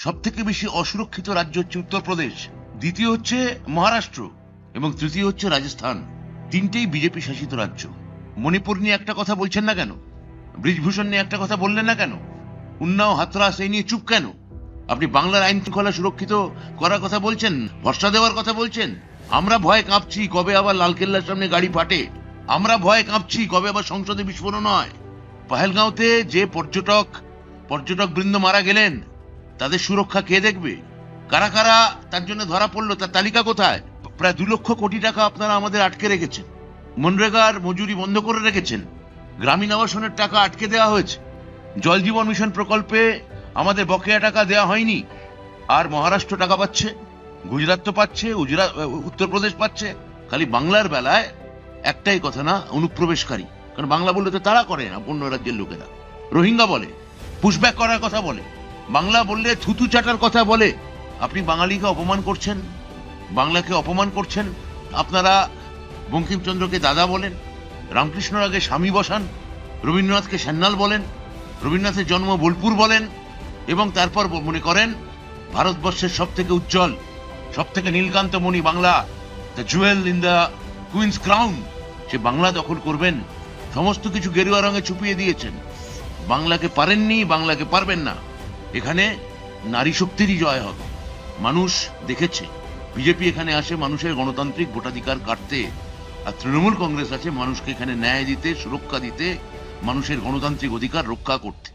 সব থেকে বেশি অসুরক্ষিত রাজ্য হচ্ছে উত্তরপ্রদেশ, দ্বিতীয় হচ্ছে মহারাষ্ট্র এবং তৃতীয় হচ্ছে রাজস্থান। তিনটেই বিজেপি শাসিত রাজ্য। মণিপুর নিয়ে একটা কথা বলছেন না কেন? ব্রিজভূষণ নিয়ে একটা কথা বললেন না কেন? উন্নাও হাতরাস এই নিয়ে চুপ কেন? আপনি বাংলার আইন শৃঙ্খলা সুরক্ষিত করার কথা বলছেন, ভরসা দেওয়ার কথা বলছেন। আমরা ভয়ে কাঁপছি কবে আবার লালকেল্লার সামনে গাড়ি ফাটে, আমরা ভয়ে কাঁপছি কবে আবার সংসদে বিস্ফোরণ হয়। পাহেলগাঁওতে যে পর্যটক বৃন্দ মারা গেলেন, তাদের সুরক্ষা কে দেখবে? কারা কারা তার জন্য ধরা পড়লো তার তালিকা কোথায়? প্রায় 2 লক্ষ কোটি টাকা আপনারা আমাদের আটকে রেখেছেন। মনরেগার মজুরি বন্ধ করে রেখেছেন, গ্রামীণ আবাসনের টাকা আটকে দেওয়া হয়েছে, জল জীবন মিশন প্রকল্পে আমাদের বকেয়া টাকা দেওয়া হয়নি। আর মহারাষ্ট্র টাকা পাচ্ছে, গুজরাট তো পাচ্ছে, উত্তরপ্রদেশ পাচ্ছে। খালি বাংলার বেলায় একটাই কথা না, অনুপ্রবেশকারী। কারণ বাংলা বললে তো তারা করে না, অন্য রাজ্যের লোকেরা রোহিঙ্গা বলে, পুশব্যাক করার কথা বলে, বাংলা বললে থুতু চাটার কথা বলে। আপনি বাঙালিকে অপমান করছেন, বাংলাকে অপমান করছেন। আপনারা বঙ্কিমচন্দ্রকে দাদা বলেন, রামকৃষ্ণর আগে স্বামী বসান, রবীন্দ্রনাথকে সান্যাল বলেন, রবীন্দ্রনাথের জন্ম বোলপুর বলেন, এবং তারপর মনে করেন ভারতবর্ষের সব থেকে উজ্জ্বল, সব থেকে নীলকান্ত মণি Bangla, the jewel in the queen's crown, সে বাংলা দখল করবেন। সমস্ত কিছু গেরুয়া রঙে চুপিয়ে দিয়েছেন। বাংলাকে পারেননি, বাংলাকে পারবেন না। এখানে নারী শক্তিরই জয় হবে। মানুষ দেখেছে বিজেপি এখানে আসে মানুষের গণতান্ত্রিক ভোটাধিকার কাটতে, আর তৃণমূল কংগ্রেস আছে মানুষকে এখানে ন্যায় দিতে, সুরক্ষা দিতে, মানুষের গণতান্ত্রিক অধিকার রক্ষা করতে।